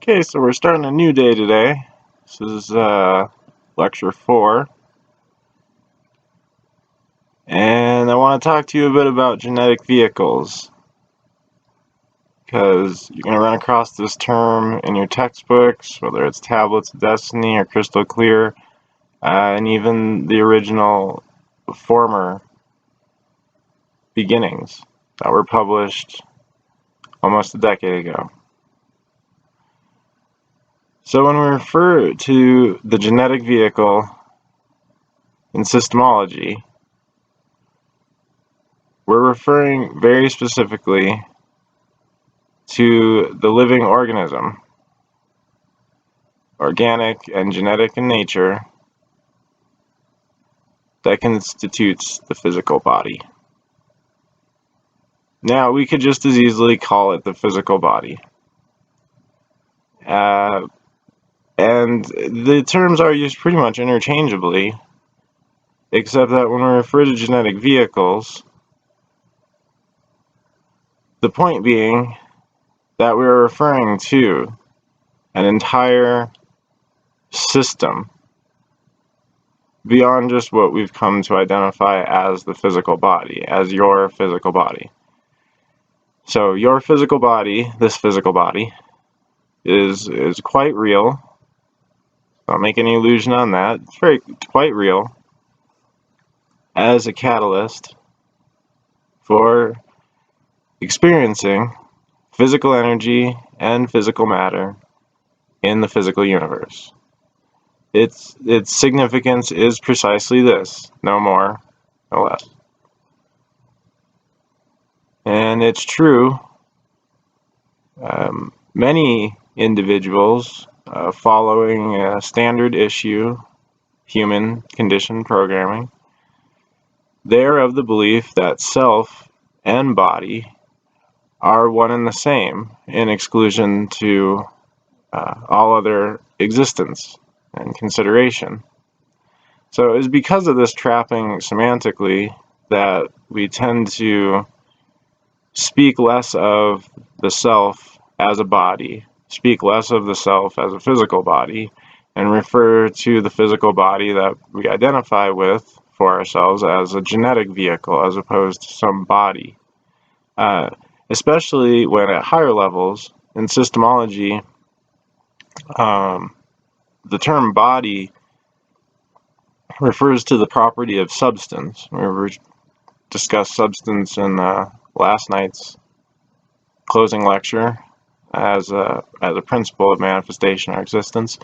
Okay, so we're starting a new day today. This is lecture 4. And I want to talk to you a bit about genetic vehicles, because you're going to run across this term in your textbooks, whether it's Tablets of Destiny or Crystal Clear, and even the original former beginnings that were published almost a decade ago. So when we refer to the genetic vehicle in systemology, we're referring very specifically to the living organism, organic and genetic in nature, that constitutes the physical body. Now, we could just as easily call it the physical body. And the terms are used pretty much interchangeably, except that when we refer to genetic vehicles, the point being that we're referring to an entire system beyond just what we've come to identify as the physical body, as your physical body. So your physical body, this physical body, is quite real. Don't make any illusion on that. It's quite real as a catalyst for experiencing physical energy and physical matter in the physical universe. Its significance is precisely this, no more, no less. And it's true, many individuals following a standard issue human conditioned programming, they're of the belief that self and body are one and the same in exclusion to all other existence and consideration. So it's because of this trapping semantically that we tend to speak less of the self as a body, speak less of the self as a physical body, and refer to the physical body that we identify with for ourselves as a genetic vehicle as opposed to some body. Especially when at higher levels in systemology, the term body refers to the property of substance. We discussed substance in last night's closing lecture as a principle of manifestation or existence.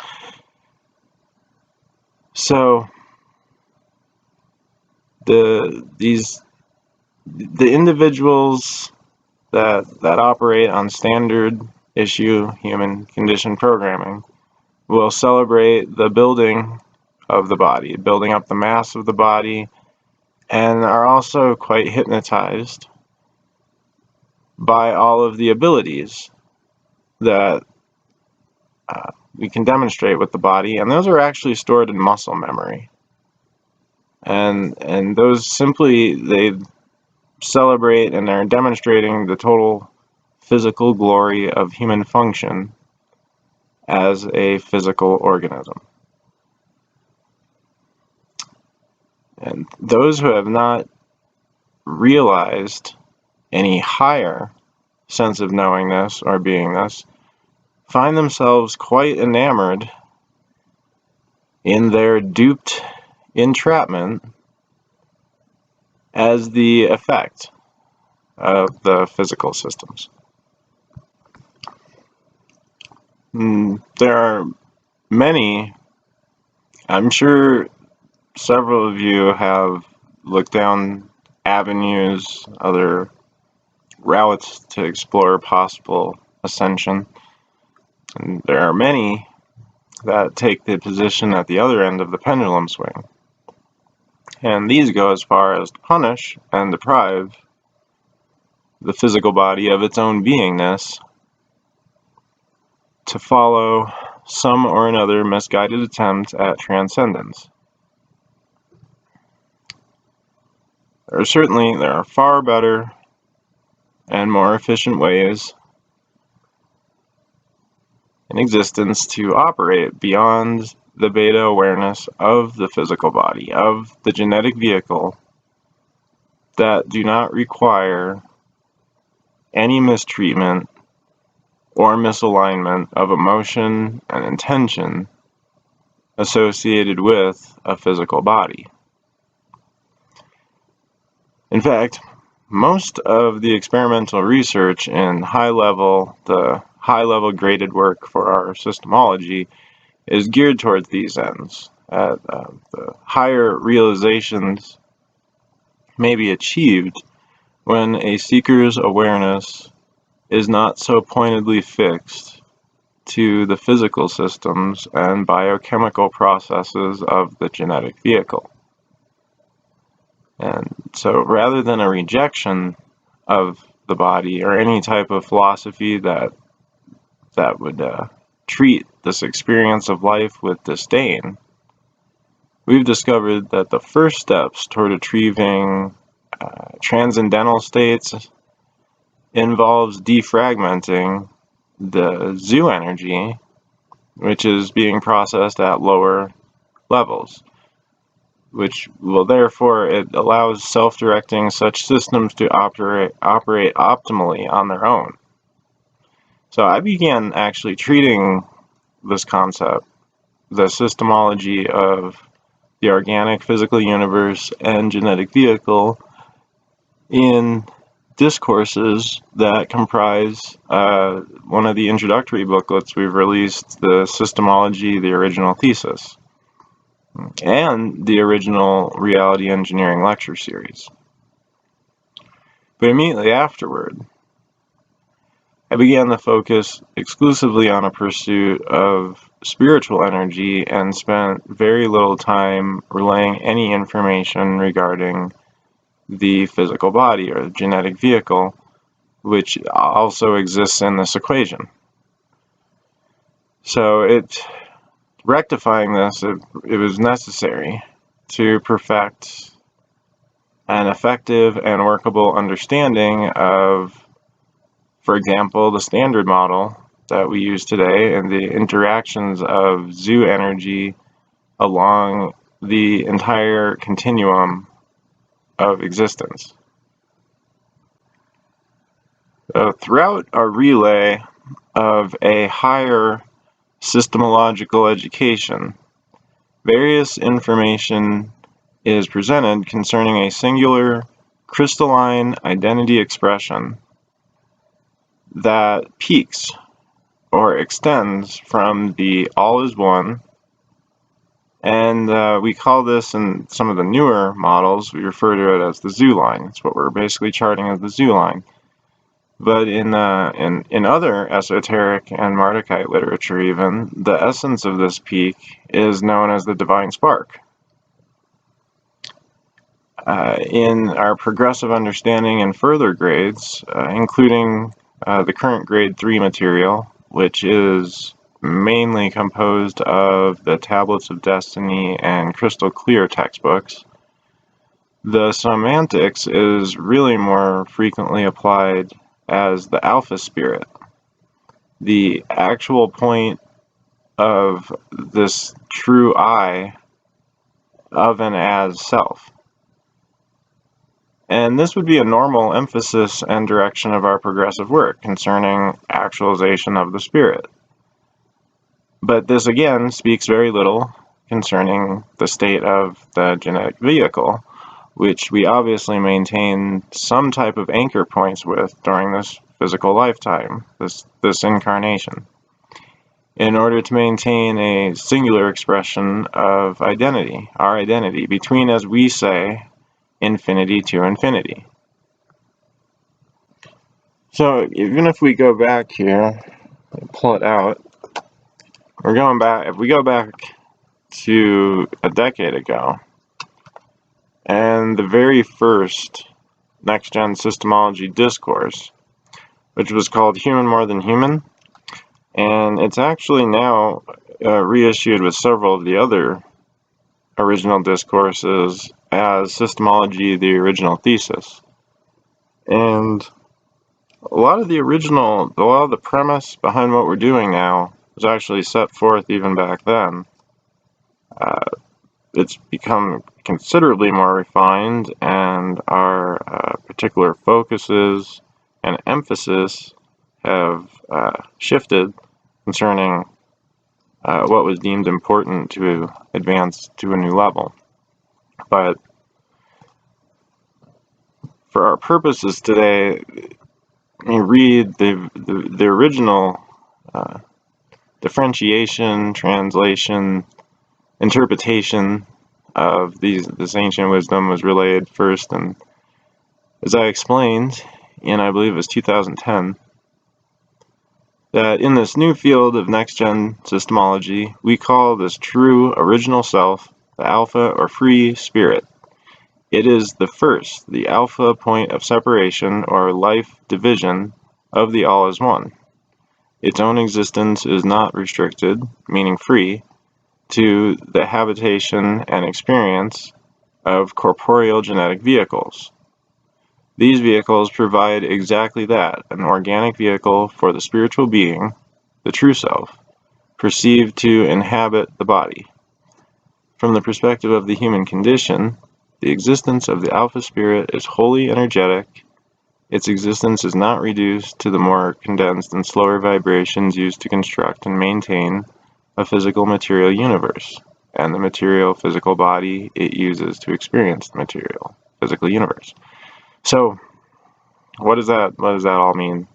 So the individuals that operate on standard issue human conditioned programming will celebrate the building of the body, building up the mass of the body, and are also quite hypnotized by all of the abilities that we can demonstrate with the body, and those are actually stored in muscle memory. And those simply, they celebrate and are demonstrating the total physical glory of human function as a physical organism. And those who have not realized any higher sense of knowingness or beingness find themselves quite enamored in their duped entrapment as the effect of the physical systems. There are many, I'm sure several of you have looked down avenues, other routes to explore possible ascension. And there are many that take the position at the other end of the pendulum swing. And these go as far as to punish and deprive the physical body of its own beingness to follow some or another misguided attempt at transcendence. There are far better and more efficient ways in existence to operate beyond the beta awareness of the physical body, of the genetic vehicle, that do not require any mistreatment or misalignment of emotion and intention associated with a physical body. In fact, most of the experimental research in the high-level graded work for our systemology is geared towards these ends. The higher realizations may be achieved when a seeker's awareness is not so pointedly fixed to the physical systems and biochemical processes of the genetic vehicle. And so rather than a rejection of the body or any type of philosophy that would treat this experience of life with disdain, we've discovered that the first steps toward achieving transcendental states involves defragmenting the zoo energy, which is being processed at lower levels, which will therefore, it allows self-directing such systems to operate optimally on their own. So I began actually treating this concept, the systemology of the organic physical universe and genetic vehicle, in discourses that comprise one of the introductory booklets we've released, the Systemology, the original thesis, and the original reality engineering lecture series. But immediately afterward, I began to focus exclusively on a pursuit of spiritual energy and spent very little time relaying any information regarding the physical body or the genetic vehicle, which also exists in this equation. So rectifying this, it was necessary to perfect an effective and workable understanding of, for example, the standard model that we use today and the interactions of zoo energy along the entire continuum of existence. Throughout our relay of a higher systemological education, various information is presented concerning a singular crystalline identity expression that peaks or extends from the all is one, and we call this, in some of the newer models, we refer to it as the zoo line. It's what we're basically charting as the zoo line. But in other esoteric and Mardukite literature even, the essence of this peak is known as the divine spark. In our progressive understanding in further grades, including the current grade 3 material, which is mainly composed of the Tablets of Destiny and Crystal Clear textbooks, the semantics is really more frequently applied as the alpha spirit, the actual point of this true I of and as self. And this would be a normal emphasis and direction of our progressive work concerning actualization of the spirit. But this again speaks very little concerning the state of the genetic vehicle, which we obviously maintain some type of anchor points with during this physical lifetime, this incarnation, in order to maintain a singular expression of identity, our identity, between, as we say, infinity to infinity. So even if we go back here, pull it out, we're going back, if we go back to a decade ago, and the very first next-gen systemology discourse, which was called Human More Than Human, and it's actually now reissued with several of the other original discourses as Systemology, the original thesis. And a lot of the premise behind what we're doing now was actually set forth even back then. It's become considerably more refined, and our particular focuses and emphasis have shifted concerning what was deemed important to advance to a new level. But for our purposes today, you read the original differentiation, translation, interpretation of this ancient wisdom was relayed first, and as I explained in, I believe it was 2010, that in this new field of next-gen systemology, we call this true original self the alpha or free spirit. It is the first, the alpha point of separation or life division of the all as one. Its own existence is not restricted, meaning free, to the habitation and experience of corporeal genetic vehicles. These vehicles provide exactly that, an organic vehicle for the spiritual being, the true self, perceived to inhabit the body. From the perspective of the human condition, the existence of the alpha spirit is wholly energetic. Its existence is not reduced to the more condensed and slower vibrations used to construct and maintain a physical material universe, and the material physical body it uses to experience the material physical universe. So, what does that all mean?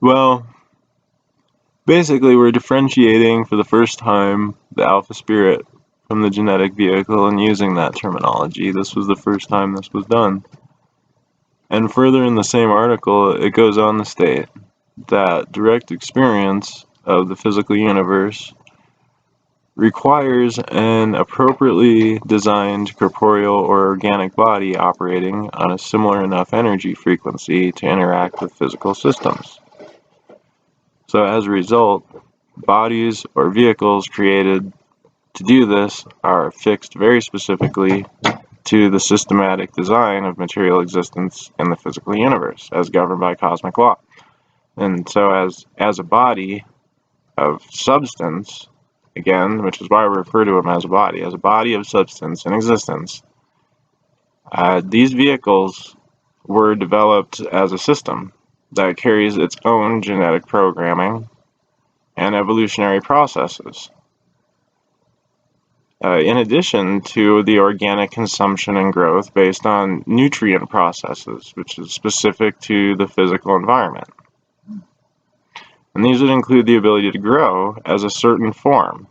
Well, basically we're differentiating for the first time the alpha spirit from the genetic vehicle and using that terminology. This was the first time this was done. And further in the same article, it goes on to state that direct experience of the physical universe requires an appropriately designed corporeal or organic body operating on a similar enough energy frequency to interact with physical systems. So as a result, bodies or vehicles created to do this are fixed very specifically to the systematic design of material existence in the physical universe as governed by cosmic law. And so as a body of substance, again, which is why we refer to them as a body of substance in existence, these vehicles were developed as a system that carries its own genetic programming and evolutionary processes. In addition to the organic consumption and growth based on nutrient processes, which is specific to the physical environment. And these would include the ability to grow as a certain form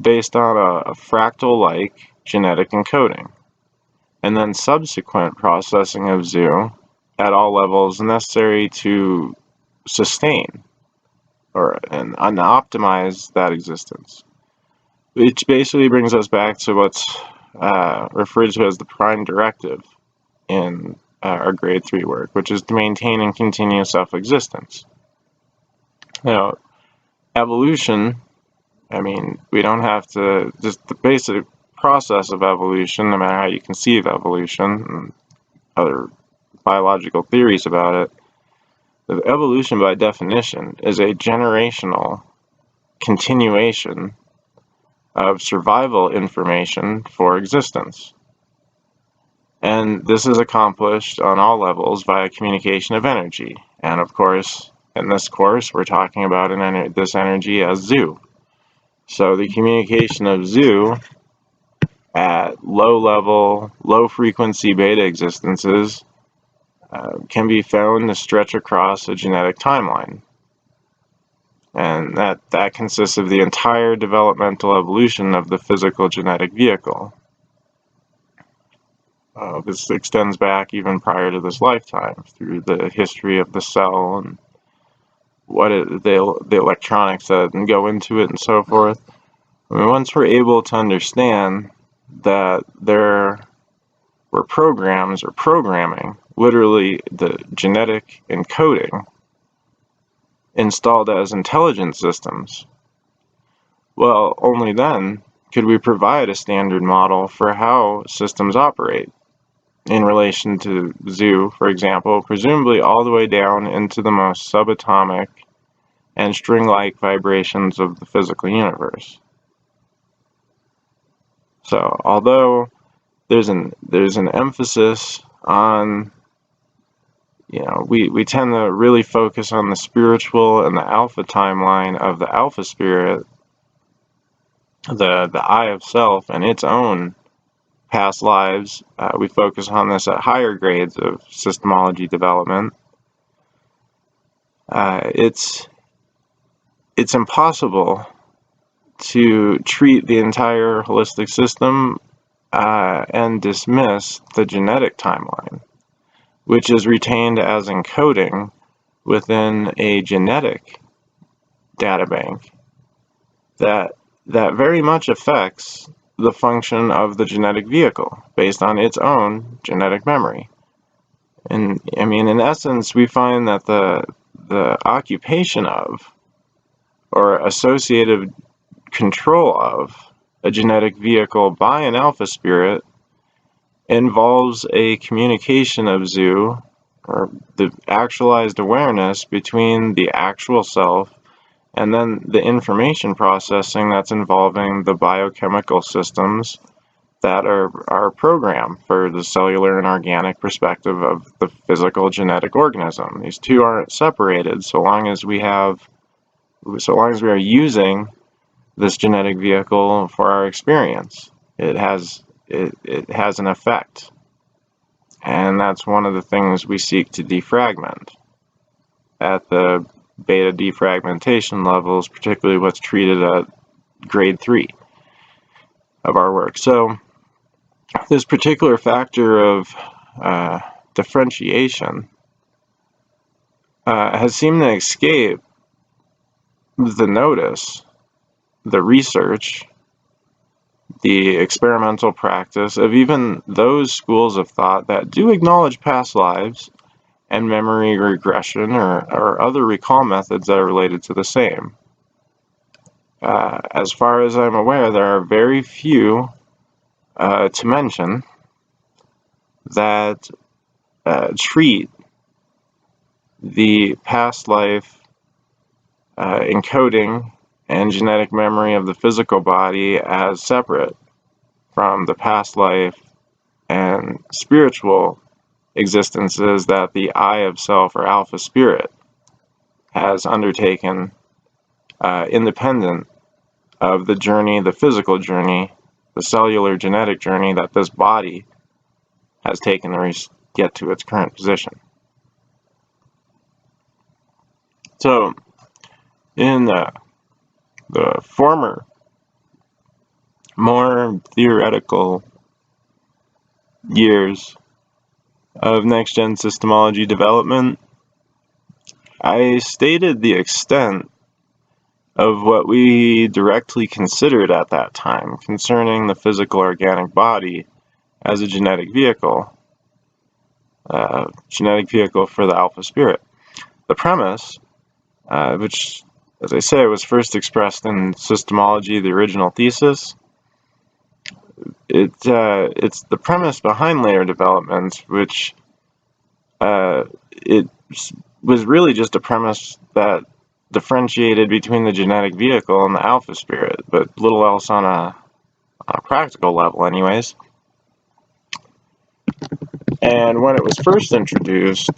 based on a fractal-like genetic encoding, and then subsequent processing of Zu at all levels necessary to sustain and optimize that existence. Which basically brings us back to what's referred to as the prime directive in our grade 3 work, which is to maintain and continue self-existence. Now, evolution, I mean, we don't have to, just the basic process of evolution, no matter how you conceive evolution and other biological theories about it, the evolution by definition is a generational continuation of survival information for existence. And this is accomplished on all levels via communication of energy. And of course, in this course, we're talking about this energy as Zu. So the communication of Zu at low-level, low-frequency beta existences can be found to stretch across a genetic timeline. And that consists of the entire developmental evolution of the physical genetic vehicle. This extends back even prior to this lifetime, through the history of the cell and the electronics that go into it and so forth. I mean, once we're able to understand that there were programs or programming, literally the genetic encoding, installed as intelligent systems, well, only then could we provide a standard model for how systems operate. in relation to Zu, for example, presumably all the way down into the most subatomic and string-like vibrations of the physical universe. So, although there's an emphasis on, we tend to really focus on the spiritual and the alpha timeline of the alpha spirit, the I of self and its own past lives. We focus on this at higher grades of systemology development. It's impossible to treat the entire holistic system and dismiss the genetic timeline, which is retained as encoding within a genetic databank that very much affects the function of the genetic vehicle based on its own genetic memory. And I mean, in essence, we find that the occupation of, or associative control of, a genetic vehicle by an alpha spirit involves a communication of Zu, or the actualized awareness, between the actual self and then the information processing that's involving the biochemical systems that are programmed for the cellular and organic perspective of the physical genetic organism. These two aren't separated so long as we are using this genetic vehicle for our experience. It has an effect, and that's one of the things we seek to defragment at the beta defragmentation levels, particularly what's treated at grade 3 of our work. So this particular factor of differentiation has seemed to escape the notice, the research, the experimental practice of even those schools of thought that do acknowledge past lives and memory regression or other recall methods that are related to the same. As far as I'm aware, there are very few to mention that treat the past life encoding and genetic memory of the physical body as separate from the past life and spiritual existences that the I of self, or alpha spirit, has undertaken independent of the journey, the physical journey, the cellular genetic journey that this body has taken to get to its current position. So, in the former, more theoretical years of next-gen systemology development, I stated the extent of what we directly considered at that time concerning the physical organic body as a genetic vehicle for the alpha spirit. The premise, which, as I say, was first expressed in Systemology, the original thesis, it's the premise behind later developments, which it was really just a premise that differentiated between the genetic vehicle and the alpha spirit, but little else on a practical level anyways. And when it was first introduced,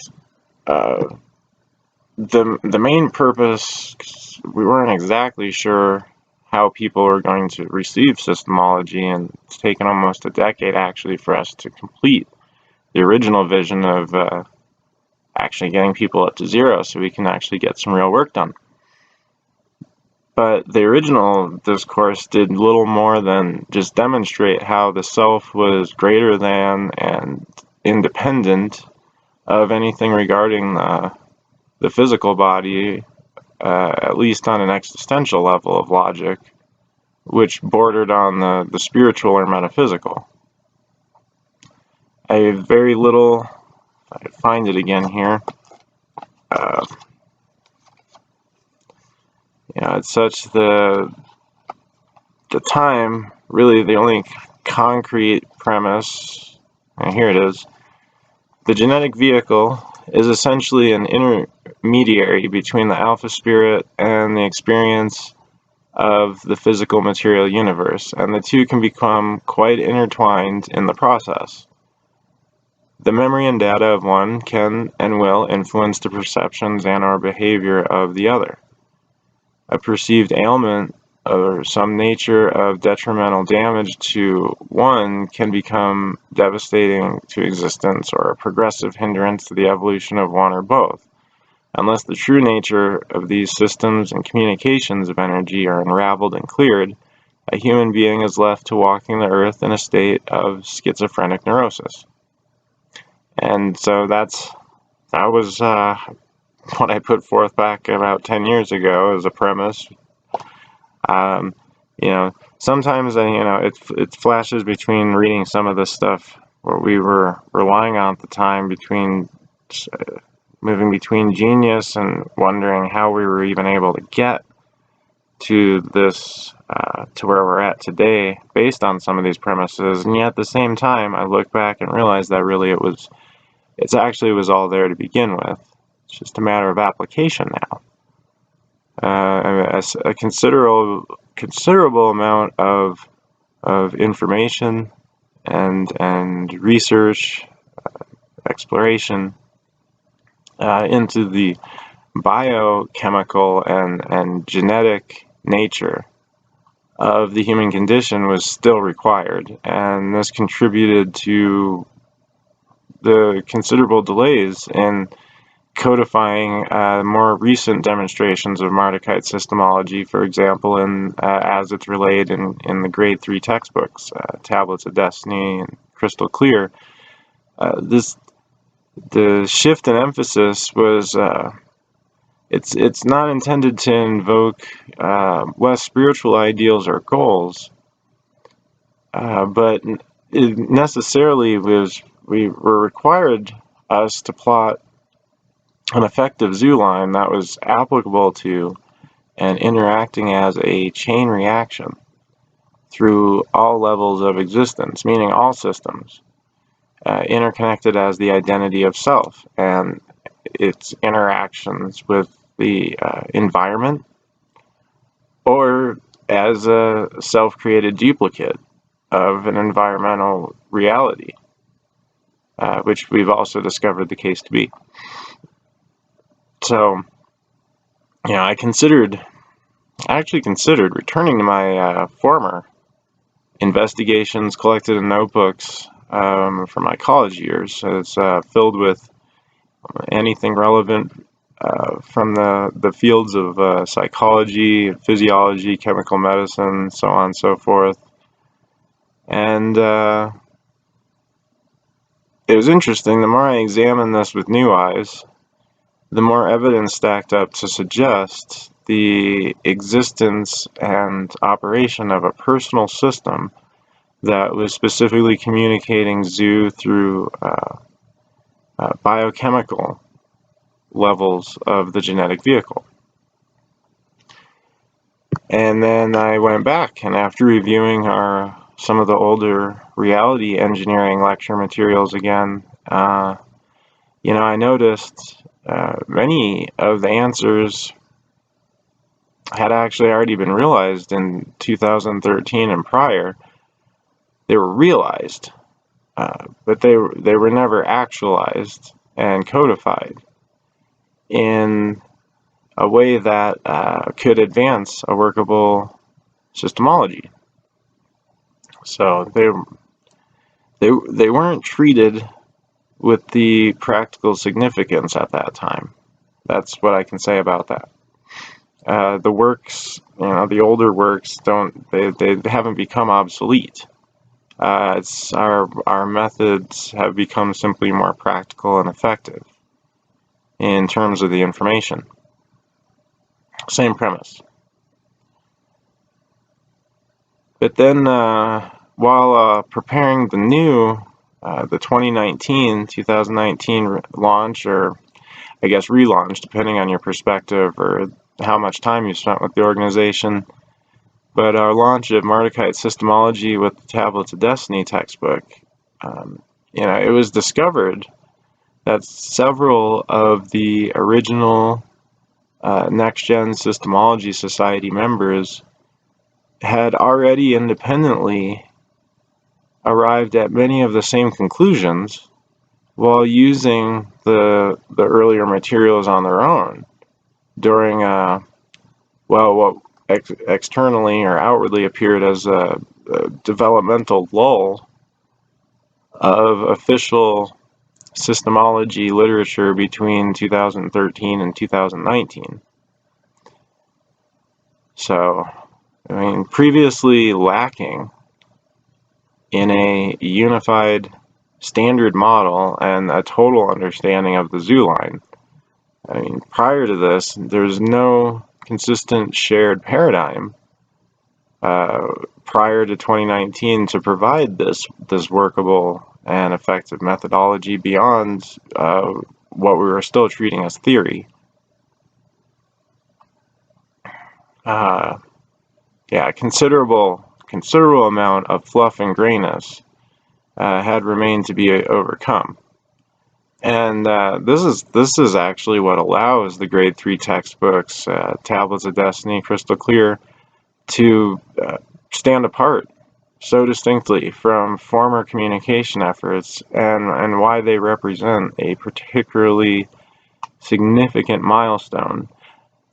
the main purpose, we weren't exactly sure how people were going to receive systemology, and it's taken almost a decade actually for us to complete the original vision of actually getting people up to 0 so we can actually get some real work done. But the original discourse did little more than just demonstrate how the self was greater than and independent of anything regarding the physical body, at least on an existential level of logic, which bordered on the spiritual or metaphysical. I have very little, if I could find it again here, it's such the time, really the only concrete premise, and here it is, The genetic vehicle is essentially an intermediary between the alpha spirit and the experience of the physical material universe, and the two can become quite intertwined in the process. The memory and data of one can and will influence the perceptions and/or behavior of the other. A perceived ailment or some nature of detrimental damage to one can become devastating to existence or a progressive hindrance to the evolution of one or both. Unless the true nature of these systems and communications of energy are unraveled and cleared, a human being is left to walking the earth in a state of schizophrenic neurosis. And so that was what I put forth back about 10 years ago as a premise. Sometimes it flashes between reading some of this stuff what we were relying on at the time, moving between genius and wondering how we were even able to get to this, to where we're at today based on some of these premises. And yet at the same time, I look back and realize that really it actually was all there to begin with. It's just a matter of application now. A considerable amount of information and research, exploration into the biochemical and genetic nature of the human condition was still required, and this contributed to the considerable delays in codifying more recent demonstrations of Mardukite systemology, for example, as it's relayed in the grade 3 textbooks, Tablets of Destiny and Crystal Clear. The shift in emphasis was it's not intended to invoke less spiritual ideals or goals, but it necessarily were required us to plot an effective zoo line that was applicable to and interacting as a chain reaction through all levels of existence, meaning all systems, interconnected as the identity of self and its interactions with the environment, or as a self-created duplicate of an environmental reality, which we've also discovered the case to be. So, I actually considered returning to my former investigations collected in notebooks from my college years. It's filled with anything relevant from the fields of psychology, physiology, chemical medicine, so on and so forth. And it was interesting. The more I examined this with new eyes, the more evidence stacked up to suggest the existence and operation of a personal system that was specifically communicating Zoo through biochemical levels of the genetic vehicle. And then I went back, and after reviewing some of the older reality engineering lecture materials again, I noticed many of the answers had actually already been realized in 2013 and prior. They were realized, but they were never actualized and codified in a way that could advance a workable systemology. So they weren't treated with the practical significance at that time. That's what I can say about that. The works, the older works they haven't become obsolete. Our methods have become simply more practical and effective in terms of the information. Same premise. But then, while preparing the new, the 2019 launch, or I guess relaunch, depending on your perspective or how much time you spent with the organization, but our launch of Mardukite Systemology with the Tablets of Destiny textbook, it was discovered that several of the original Next Gen Systemology Society members had already independently arrived at many of the same conclusions while using the earlier materials on their own during what externally or outwardly appeared as a developmental lull of official systemology literature between 2013 and 2019. So, I mean, previously lacking in a unified standard model and a total understanding of the zoo line. I mean, prior to this, there's no consistent shared paradigm prior to 2019 to provide this workable and effective methodology beyond what we were still treating as theory. Yeah, considerable amount of fluff and grayness had remained to be overcome. And this is actually what allows the grade 3 textbooks, Tablets of Destiny, Crystal Clear, to stand apart so distinctly from former communication efforts, and why they represent a particularly significant milestone,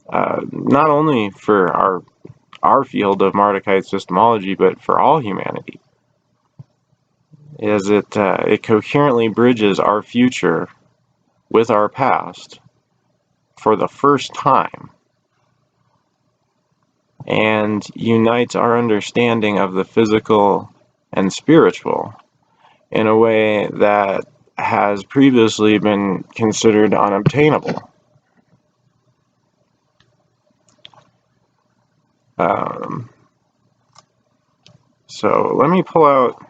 not only for our field of Mardukite systemology, but for all humanity, is it coherently bridges our future with our past for the first time, and unites our understanding of the physical and spiritual in a way that has previously been considered unobtainable. So let me pull out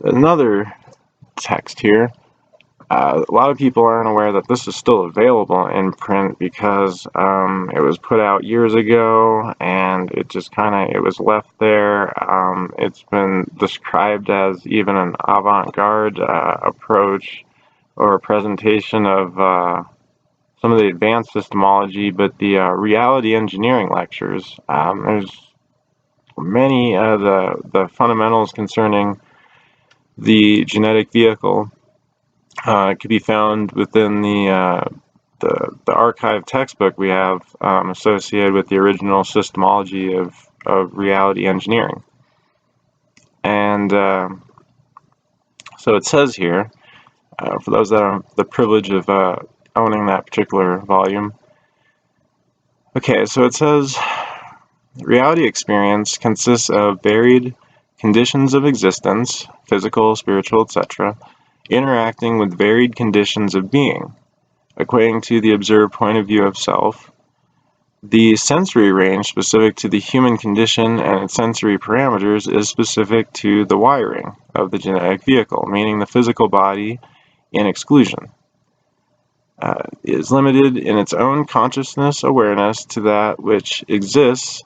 another text here. A lot of people aren't aware that this is still available in print because it was put out years ago and it just it was left there. It's been described as even an avant-garde approach or presentation of some of the advanced systemology, but the reality engineering lectures, there's many of the fundamentals concerning the genetic vehicle could be found within the archive textbook we have associated with the original systemology of reality engineering. And so it says here, for those that have the privilege of owning that particular volume. Okay, so it says, reality experience consists of varied conditions of existence, physical, spiritual, etc., interacting with varied conditions of being, equating to the observed point of view of self. The sensory range specific to the human condition and its sensory parameters is specific to the wiring of the genetic vehicle, meaning the physical body in exclusion. Is limited in its own consciousness awareness to that which exists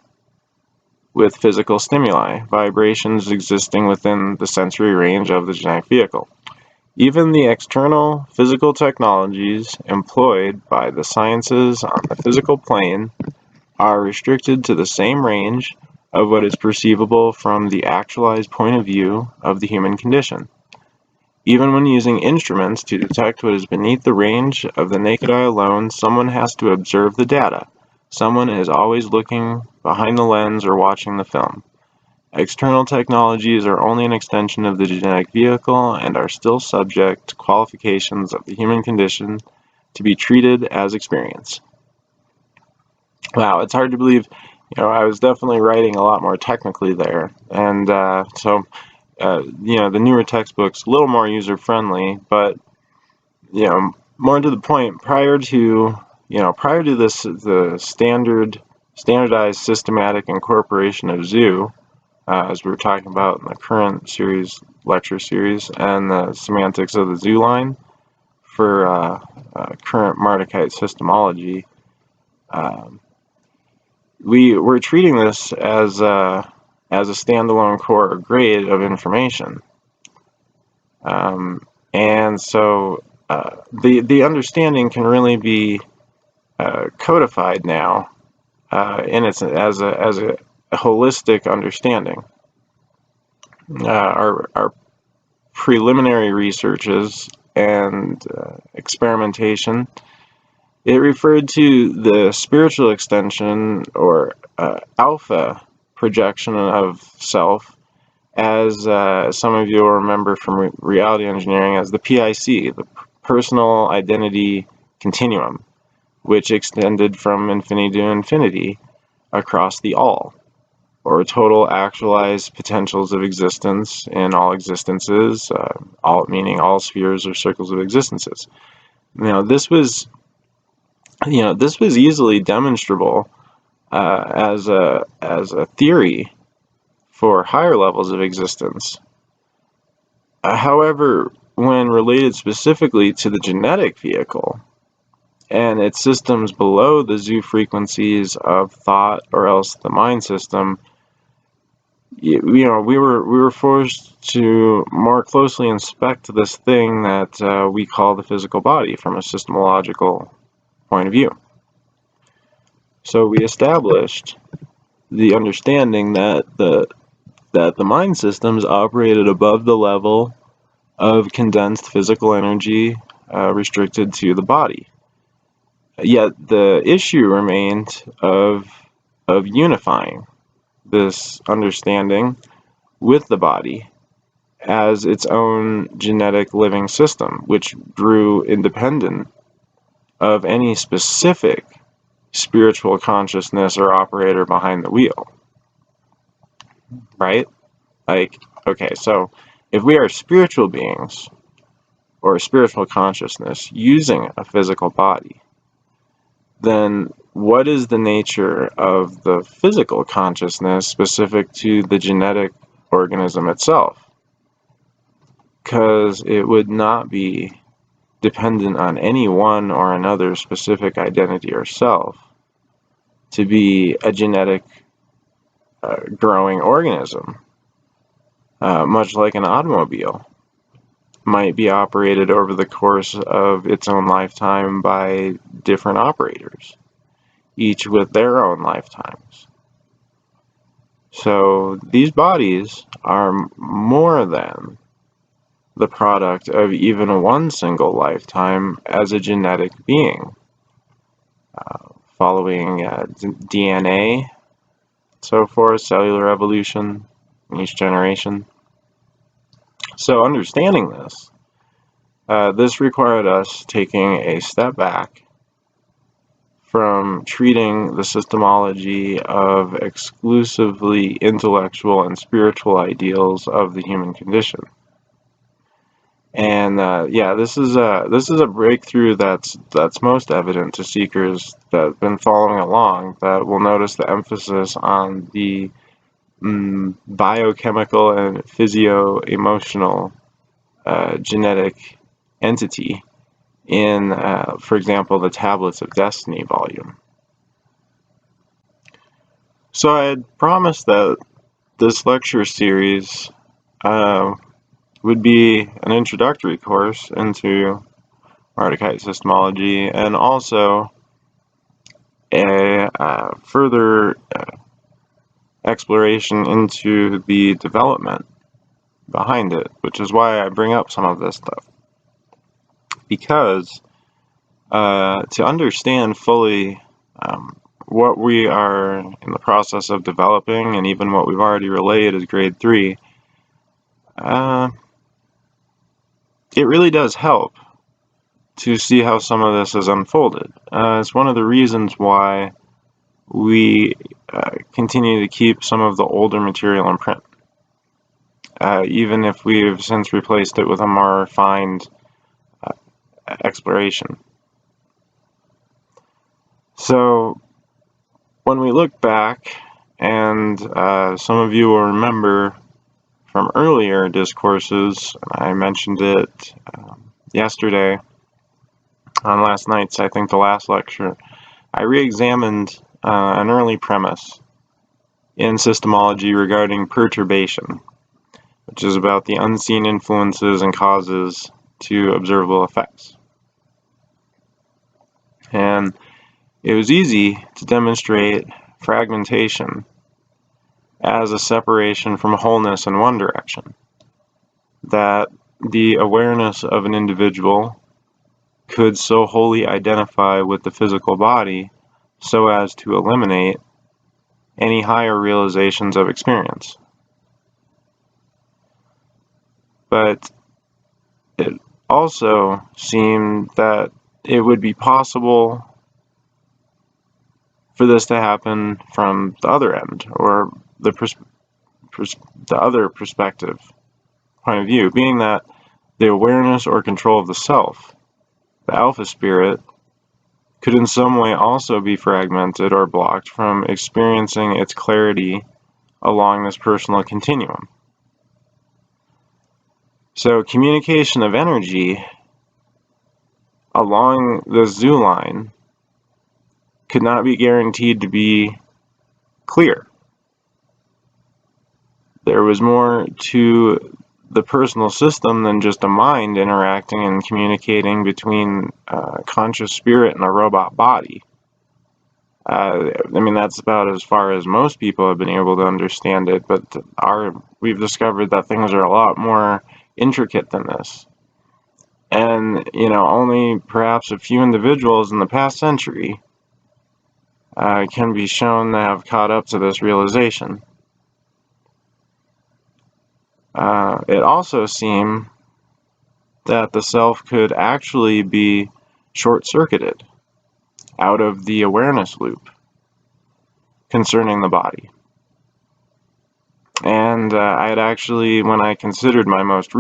with physical stimuli, vibrations existing within the sensory range of the genetic vehicle. Even the external physical technologies employed by the sciences on the physical plane are restricted to the same range of what is perceivable from the actualized point of view of the human condition. Even when using instruments to detect what is beneath the range of the naked eye alone, someone has to observe the data. Someone is always looking behind the lens or watching the film. External technologies are only an extension of the genetic vehicle and are still subject to qualifications of the human condition to be treated as experience. Wow, it's hard to believe. I was definitely writing a lot more technically there, and the newer textbooks a little more user-friendly, but more to the point. Prior to this, the standardized systematic incorporation of zoo, as we were talking about in the current lecture series, and the semantics of the zoo line for current Mardukite systemology, we're treating this as a standalone core or grade of information. And so the understanding can really be codified now in its as a holistic understanding. Our preliminary researches and experimentation, it referred to the spiritual extension or alpha projection of self, as some of you will remember from reality engineering, as the PIC, the personal identity continuum, which extended from infinity to infinity across the all, or total actualized potentials of existence in all existences, all meaning all spheres or circles of existences. This was easily demonstrable as a theory for higher levels of existence. However, when related specifically to the genetic vehicle and its systems below the zoo frequencies of thought or else the mind system, we were forced to more closely inspect this thing that we call the physical body from a systemological point of view. So we established the understanding that the mind systems operated above the level of condensed physical energy restricted to the body. Yet the issue remained of unifying this understanding with the body as its own genetic living system, which grew independent of any specific spiritual consciousness or operator behind the wheel. Right? Okay, so if we are spiritual beings or spiritual consciousness using a physical body, then what is the nature of the physical consciousness specific to the genetic organism itself? Because it would not be dependent on any one or another specific identity or self to be a genetic growing organism, much like an automobile might be operated over the course of its own lifetime by different operators, each with their own lifetimes. So these bodies are more than the product of even one single lifetime as a genetic being, following DNA, so forth, cellular evolution in each generation. So understanding this, this required us taking a step back from treating the systemology of exclusively intellectual and spiritual ideals of the human condition. And this is a breakthrough that's most evident to seekers that have been following along, that will notice the emphasis on the biochemical and physio-emotional genetic entity in, for example, the Tablets of Destiny volume. So I had promised that this lecture series would be an introductory course into Mardukite Systemology, and also a further exploration into the development behind it, which is why I bring up some of this stuff. Because to understand fully what we are in the process of developing, and even what we've already relayed as grade 3, it really does help to see how some of this is unfolded. It's one of the reasons why we continue to keep some of the older material in print, even if we've since replaced it with a more refined exploration. So when we look back, and some of you will remember from earlier discourses, I mentioned it yesterday on last night's, I think, the last lecture, I re-examined an early premise in systemology regarding perturbation, which is about the unseen influences and causes to observable effects. it was easy to demonstrate fragmentation as a separation from wholeness in one direction, that the awareness of an individual could so wholly identify with the physical body so as to eliminate any higher realizations of experience. But it also seemed that it would be possible for this to happen from the other end, or the other perspective point of view, being that the awareness or control of the self, the alpha spirit, could in some way also be fragmented or blocked from experiencing its clarity along this personal continuum. So communication of energy along the zoo line could not be guaranteed to be clear. There was more to the personal system than just a mind interacting and communicating between a conscious spirit and a robot body. I mean, that's about as far as most people have been able to understand it, but we've discovered that things are a lot more intricate than this. And, only perhaps a few individuals in the past century can be shown to have caught up to this realization. It also seemed that the self could actually be short-circuited out of the awareness loop concerning the body. And I had actually, when I considered my most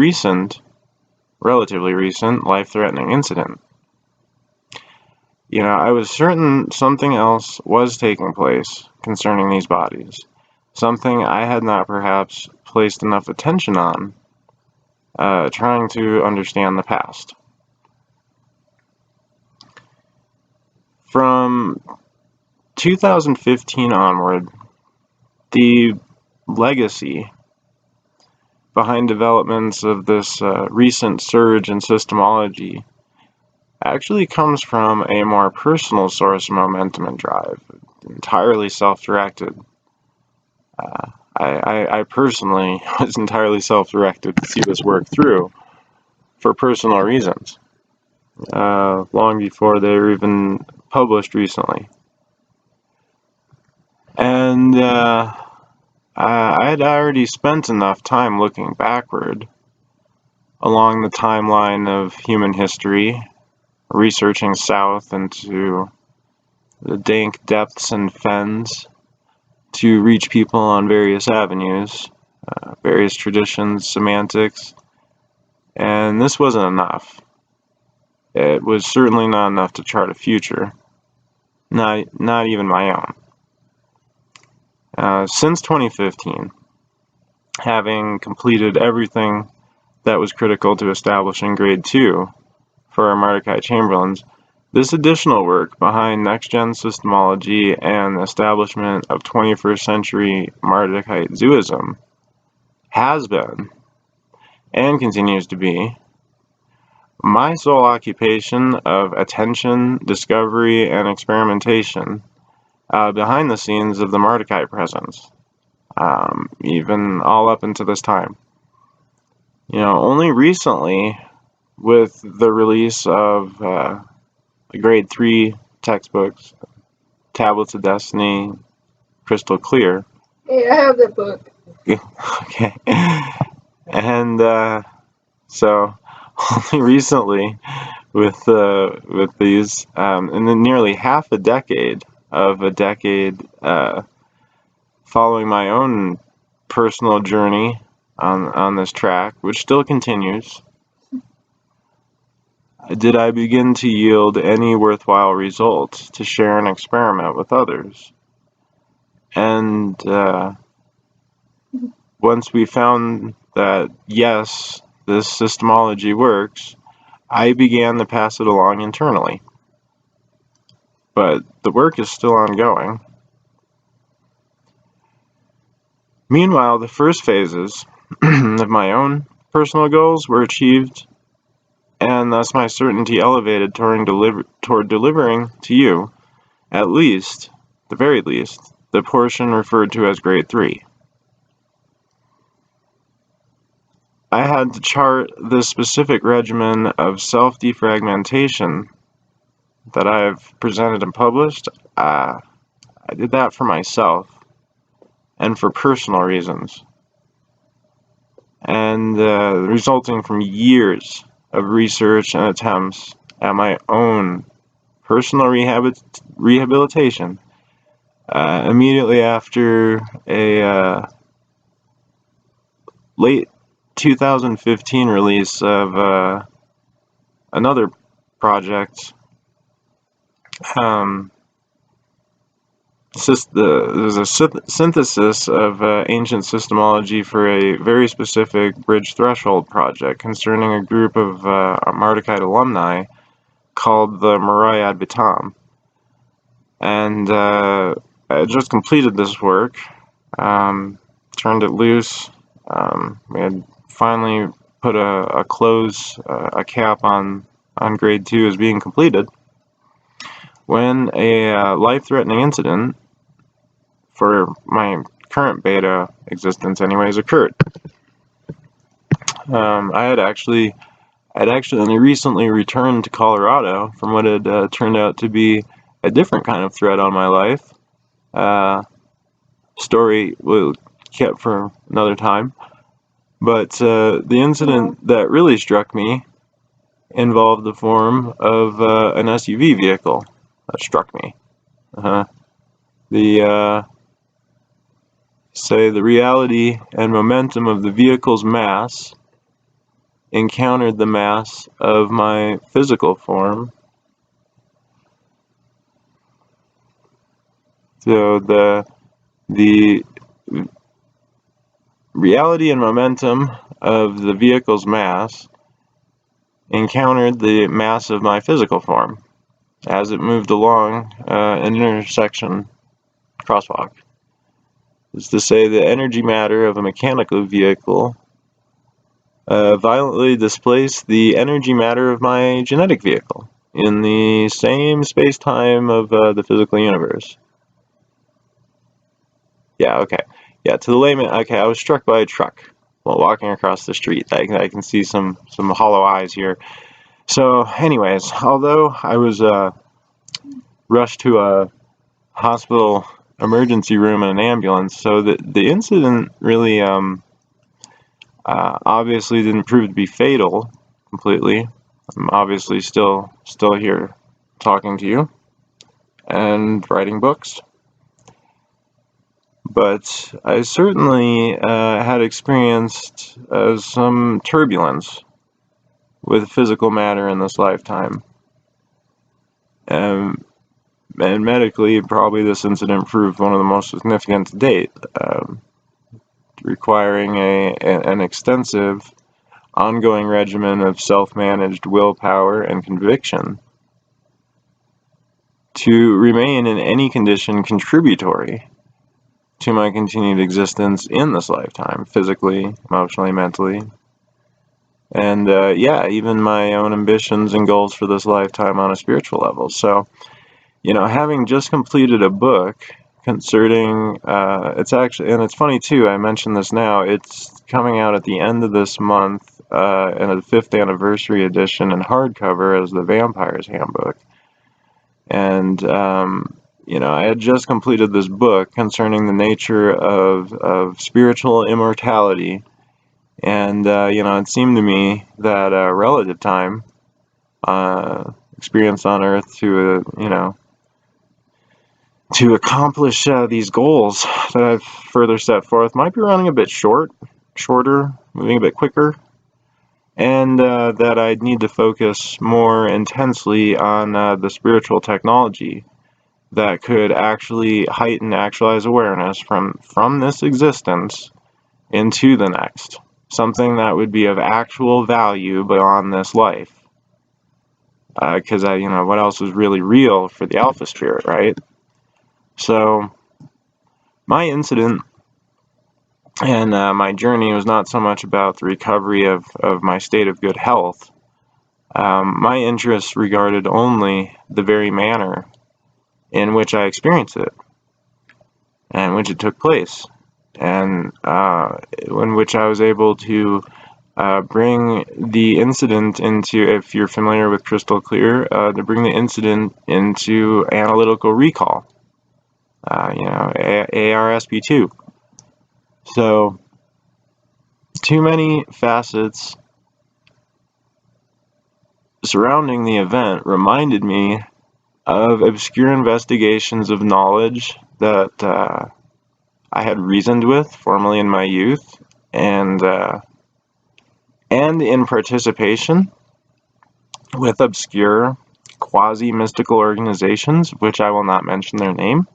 relatively recent, life-threatening incident, I was certain something else was taking place concerning these bodies, something I had not perhaps placed enough attention on, trying to understand the past. From 2015 onward, the legacy behind developments of this recent surge in systemology actually comes from a more personal source of momentum and drive, entirely self-directed. I personally was entirely self-directed to see this work through for personal reasons, long before they were even published recently. And I had already spent enough time looking backward along the timeline of human history, researching south into the dank depths and fens to reach people on various avenues, various traditions, semantics, and this wasn't enough. It was certainly not enough to chart a future, not even my own. Since 2015, having completed everything that was critical to establishing Grade 2 for our Mardukite Chamberlains, this additional work behind next-gen systemology and establishment of 21st century Mardukite Zuism has been, and continues to be, my sole occupation of attention, discovery, and experimentation behind the scenes of the Mardukite presence, even all up into this time. Only recently, with the release of Grade 3 textbooks, Tablets of Destiny, Crystal Clear. Hey, I have that book. Okay. And so only recently, with these, and then nearly half a decade following my own personal journey on this track, which still continues, did I begin to yield any worthwhile results to share and experiment with others. And once we found that, yes, this systemology works, I began to pass it along internally. But the work is still ongoing. Meanwhile, the first phases of my own personal goals were achieved, and thus my certainty elevated toward delivering to you at least, the very least, the portion referred to as grade 3. I had to chart this specific regimen of self-defragmentation that I've presented and published. I did that for myself and for personal reasons, and resulting from years of research and attempts at my own personal rehabilitation. Immediately after a late 2015 release of another project, there's a synthesis of ancient systemology for a very specific bridge threshold project concerning a group of Mardukite alumni called the Murray Vitam. And I just completed this work, turned it loose. We had finally put a close, a cap on grade 2 as being completed, when a life-threatening incident, for my current beta existence anyways, occurred. I'd actually only recently returned to Colorado from what had turned out to be a different kind of threat on my life. Story we'll keep for another time. But the incident that really struck me involved the form of an SUV vehicle that struck me. The reality and momentum of the vehicle's mass encountered the mass of my physical form. So the reality and momentum of the vehicle's mass encountered the mass of my physical form as it moved along an intersection crosswalk. Is to say, the energy matter of a mechanical vehicle violently displaced the energy matter of my genetic vehicle in the same space-time of the physical universe. Yeah, okay. Yeah, to the layman, okay, I was struck by a truck while walking across the street. I can see some hollow eyes here. So, anyways, although I was rushed to a hospital emergency room in an ambulance, so the incident really obviously didn't prove to be fatal completely. I'm obviously still here talking to you and writing books. But I certainly had experienced some turbulence with physical matter in this lifetime. And medically, probably this incident proved one of the most significant to date, requiring an extensive, ongoing regimen of self-managed willpower and conviction to remain in any condition contributory to my continued existence in this lifetime, physically, emotionally, mentally, and yeah, even my own ambitions and goals for this lifetime on a spiritual level. So, having just completed a book concerning, it's actually, and it's funny too, I mentioned this now, it's coming out at the end of this month in a 5th anniversary edition in hardcover as the Vampire's Handbook. And, I had just completed this book concerning the nature of spiritual immortality. And, it seemed to me that relative time, experience on Earth to accomplish these goals that I've further set forth might be running a bit shorter, moving a bit quicker, and that I'd need to focus more intensely on the spiritual technology that could actually heighten actualized awareness from this existence into the next. Something that would be of actual value beyond this life. Because what else is really real for the Alpha Spirit, right? So, my incident and my journey was not so much about the recovery of my state of good health. My interests regarded only the very manner in which I experienced it, and in which it took place, and in which I was able to bring the incident into, if you're familiar with crystal clear, to bring the incident into analytical recall, ARSP2. So, too many facets surrounding the event reminded me of obscure investigations of knowledge that I had reasoned with formerly in my youth, and in participation with obscure quasi-mystical organizations, which I will not mention their name.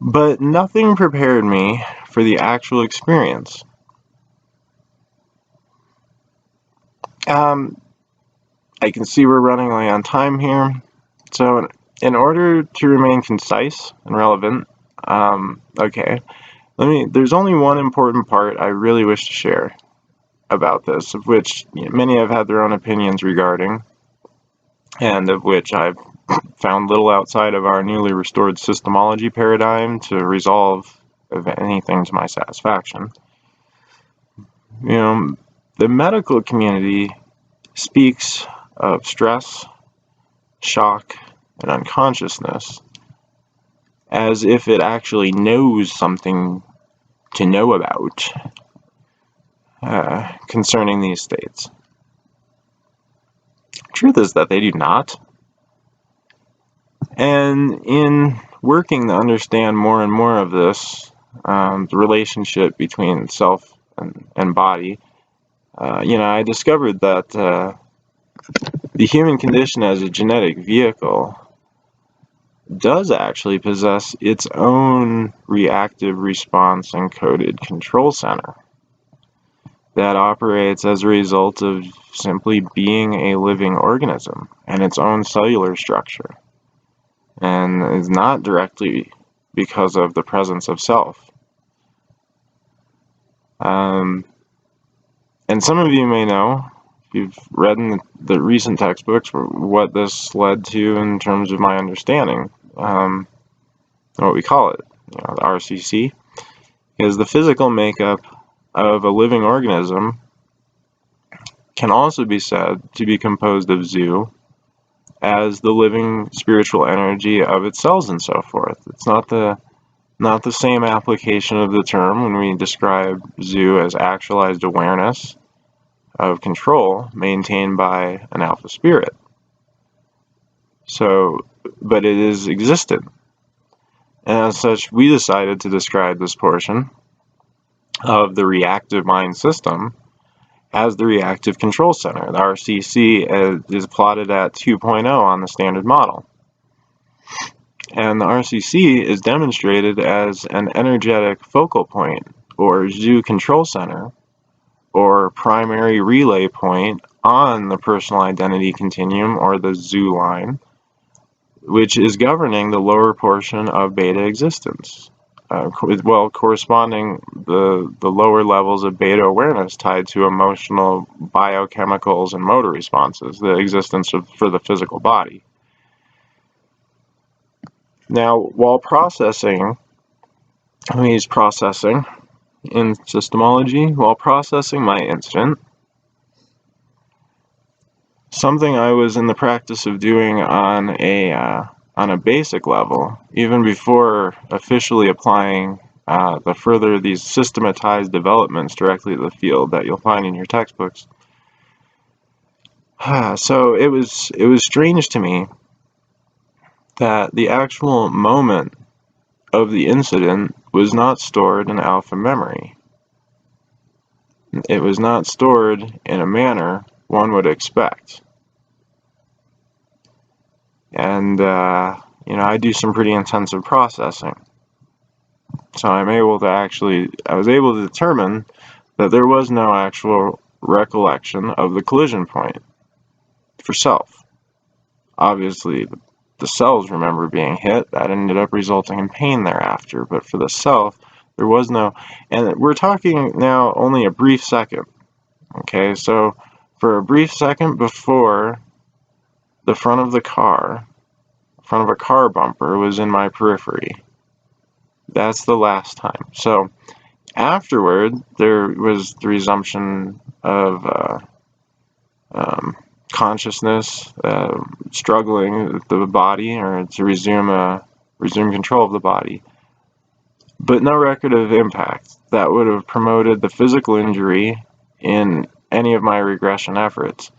But nothing prepared me for the actual experience. I can see we're running late on time here, so in order to remain concise and relevant, there's only one important part I really wish to share about this, of which many have had their own opinions regarding, and of which I've found little outside of our newly restored Systemology paradigm to resolve anything to my satisfaction. The medical community speaks of stress, shock, and unconsciousness as if it actually knows something to know about concerning these states. Truth is that they do not. And in working to understand more and more of this, the relationship between self and body, I discovered that the human condition as a genetic vehicle does actually possess its own reactive response encoded control center that operates as a result of simply being a living organism and its own cellular structure, and is not directly because of the presence of self. And some of you may know, if you've read in the recent textbooks, what this led to in terms of my understanding, what we call it, the RCC, is the physical makeup of a living organism can also be said to be composed of Zu as the living spiritual energy of its cells and so forth. It's not the same application of the term when we describe Zu as actualized awareness of control maintained by an alpha spirit. But it is existent. And as such, we decided to describe this portion of the reactive mind system as the reactive control center. The RCC is plotted at 2.0 on the standard model. And the RCC is demonstrated as an energetic focal point, or Zu control center, or primary relay point on the personal identity continuum, or the Zu line, which is governing the lower portion of beta existence. Corresponding the lower levels of beta awareness tied to emotional, biochemicals, and motor responses, the existence for the physical body. Now, while processing, we use processing in Systemology, while processing my incident, something I was in the practice of doing on a basic level, even before officially applying these systematized developments directly to the field that you'll find in your textbooks. So it was strange to me that the actual moment of the incident was not stored in alpha memory. It was not stored in a manner one would expect. And, I do some pretty intensive processing. So I was able to determine that there was no actual recollection of the collision point for self. Obviously, the cells remember being hit. That ended up resulting in pain thereafter. But for the self, there was no... And we're talking now only a brief second. Okay, so for a brief second before the front of the car front of a car bumper was in my periphery. That's the last time. So afterward, there was the resumption of consciousness, struggling with the body, or to resume control of the body, but no record of impact that would have promoted the physical injury in any of my regression efforts.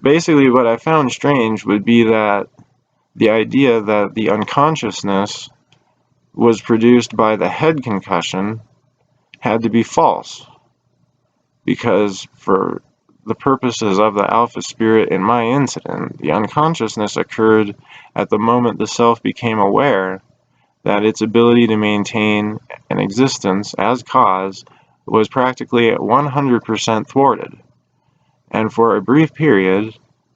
Basically, what I found strange would be that the idea that the unconsciousness was produced by the head concussion had to be false, because for the purposes of the alpha spirit in my incident, the unconsciousness occurred at the moment the self became aware that its ability to maintain an existence as cause was practically 100% thwarted, and for a brief period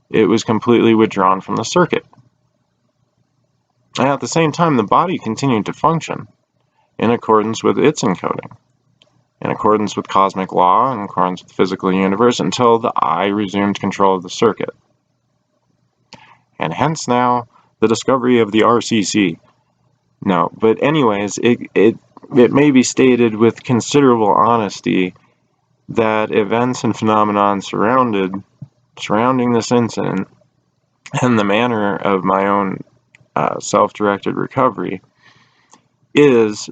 it was completely withdrawn from the circuit. And at the same time, the body continued to function in accordance with its encoding, in accordance with cosmic law, in accordance with the physical universe, until the I resumed control of the circuit. And hence now the discovery of the RCC. No, but anyways, it may be stated with considerable honesty that events and phenomena surrounding this incident and the manner of my own self-directed recovery is,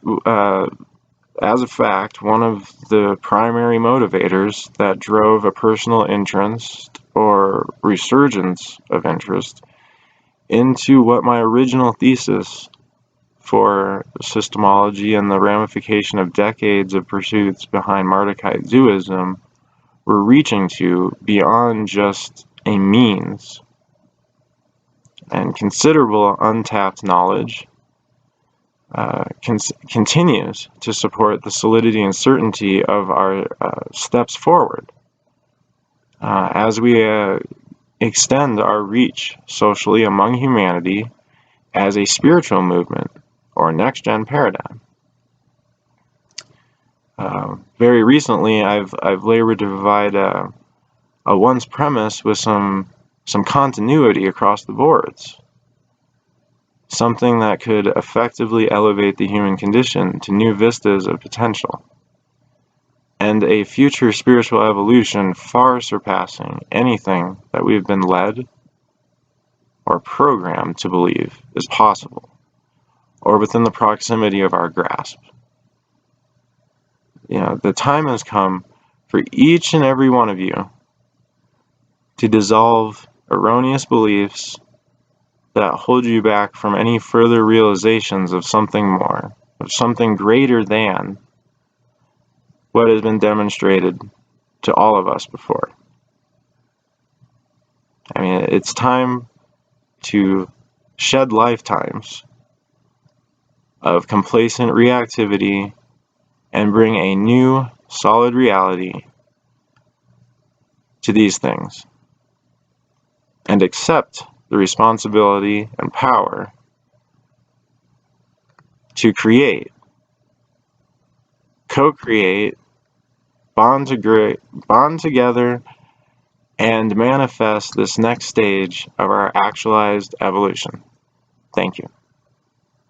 as a fact, one of the primary motivators that drove a personal interest or resurgence of interest into what my original thesis for Systemology and the ramification of decades of pursuits behind Mardukite Zuism were reaching to beyond just a means. And considerable untapped knowledge continues to support the solidity and certainty of our steps forward as we extend our reach socially among humanity as a spiritual movement or next-gen paradigm. Very recently, I've labored to provide a once premise with some continuity across the boards. Something that could effectively elevate the human condition to new vistas of potential, and a future spiritual evolution far surpassing anything that we've been led or programmed to believe is possible, or within the proximity of our grasp. The time has come for each and every one of you to dissolve erroneous beliefs that hold you back from any further realizations of something more, of something greater than what has been demonstrated to all of us before. I mean, it's time to shed lifetimes of complacent reactivity and bring a new, solid reality to these things, and accept the responsibility and power to create, co-create, bond together, and manifest this next stage of our actualized evolution. Thank you.